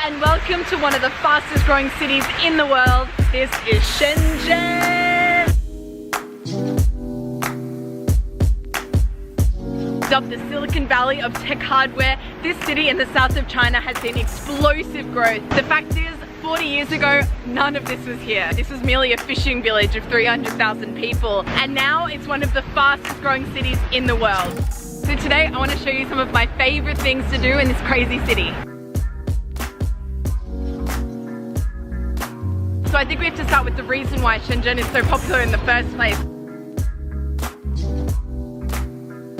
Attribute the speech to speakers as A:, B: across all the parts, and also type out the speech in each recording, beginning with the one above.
A: and welcome to one of the fastest growing cities in the world. This is Shenzhen. Dubbed the Silicon Valley of tech hardware, this city in the south of China has seen explosive growth. The fact is, 40 years ago, none of this was here. This was merely a fishing village of 300,000 people, and now it's one of the fastest growing cities in the world. So today I want to show you some of my favorite things to do in this crazy city. So I think we have to start with the reason why Shenzhen is so popular in the first place.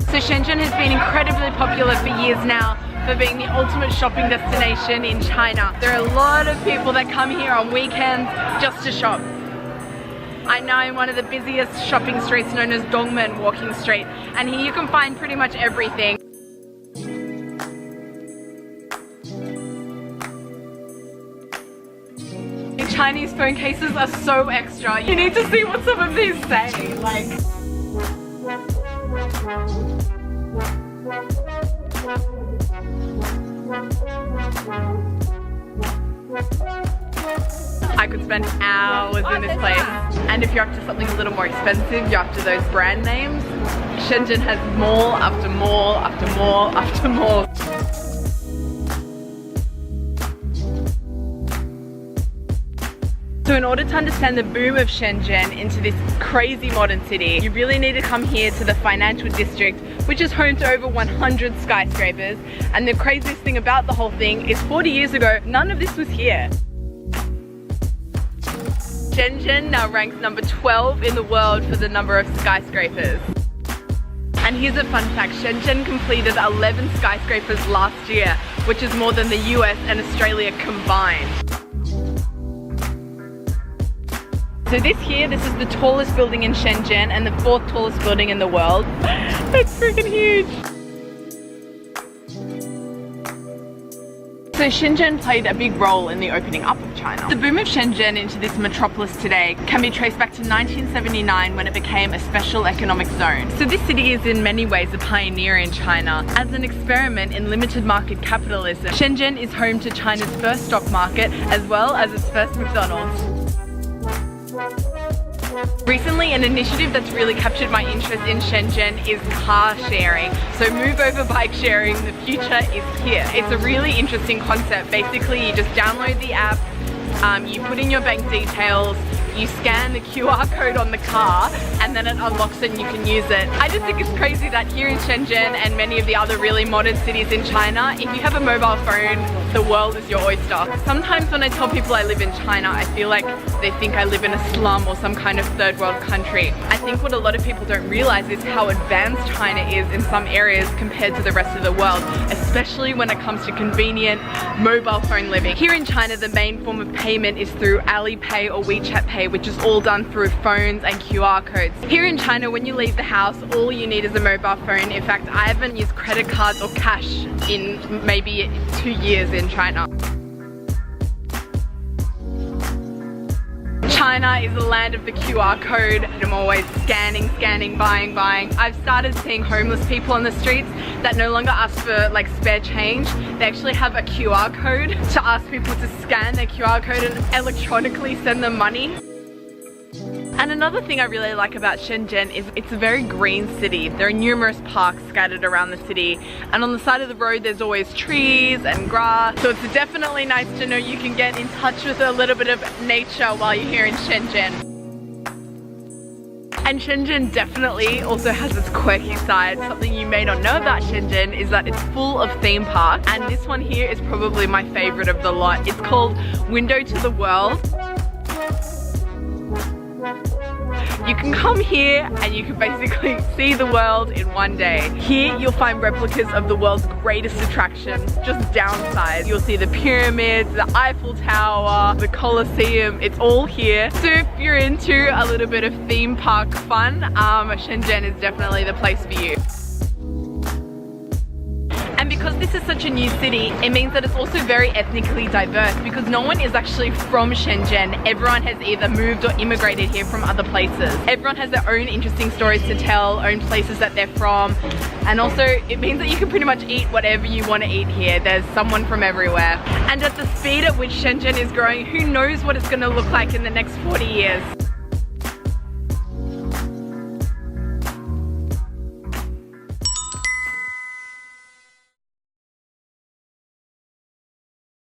A: So Shenzhen has been incredibly popular for years now for being the ultimate shopping destination in China. There are a lot of people that come here on weekends just to shop. I'm now in one of the busiest shopping streets known as Dongmen Walking Street, and here you can find pretty much everything. Chinese phone cases are so extra. You need to see what some of these say. I could spend hours in this place. And if you're up to something a little more expensive, you're up to those brand names. Shenzhen has mall after mall after mall after mall. So in order to understand the boom of Shenzhen into this crazy modern city, you really need to come here to the financial district, which is home to over 100 skyscrapers. And the craziest thing about the whole thing is 40 years ago, none of this was here. Shenzhen now ranks number 12 in the world for the number of skyscrapers. And here's a fun fact, Shenzhen completed 11 skyscrapers last year, which is more than the US and Australia combined. So this is the tallest building in Shenzhen and the 4th tallest building in the world. It's freaking huge. So Shenzhen played a big role in the opening up of China. The boom of Shenzhen into this metropolis today can be traced back to 1979 when it became a special economic zone. So this city is in many ways a pioneer in China. As an experiment in limited market capitalism, Shenzhen is home to China's first stock market as well as its first McDonald's. Recently, an initiative that's really captured my interest in Shenzhen is car sharing. So move over bike sharing, the future is here. It's a really interesting concept. Basically, you just download the app, you put in your bank details, you scan the QR code on the car, and then it unlocks it and you can use it. I just think it's crazy that here in Shenzhen and many of the other really modern cities in China, if you have a mobile phone, the world is your oyster. Sometimes when I tell people I live in China, I feel like they think I live in a slum or some kind of third world country. I think what a lot of people don't realize is how advanced China is in some areas compared to the rest of the world, especially when it comes to convenient mobile phone living. Here in China, the main form of payment is through Alipay or WeChat Pay, which is all done through phones and QR codes. Here in China, when you leave the house, all you need is a mobile phone. In fact, I haven't used credit cards or cash in maybe 2 years in China. China is the land of the QR code. I'm always scanning, buying. I've started seeing homeless people on the streets that no longer ask for like spare change. They actually have a QR code to ask people to scan their QR code and electronically send them money. And another thing I really like about Shenzhen is it's a very green city. There are numerous parks scattered around the city, and on the side of the road there's always trees and grass. So it's definitely nice to know you can get in touch with a little bit of nature while you're here in Shenzhen. And Shenzhen definitely also has its quirky side. Something you may not know about Shenzhen is that it's full of theme parks, and this one here is probably my favorite of the lot. It's called Window to the World. You can come here and you can basically see the world in one day. Here you'll find replicas of the world's greatest attractions, just downsized. You'll see the pyramids, the Eiffel Tower, the Colosseum, it's all here. So if you're into a little bit of theme park fun, Shenzhen is definitely the place for you. And because this is such a new city, it means that it's also very ethnically diverse because no one is actually from Shenzhen. Everyone has either moved or immigrated here from other places. Everyone has their own interesting stories to tell, own places that they're from, and also it means that you can pretty much eat whatever you want to eat here. There's someone from everywhere. And at the speed at which Shenzhen is growing, who knows what it's going to look like in the next 40 years.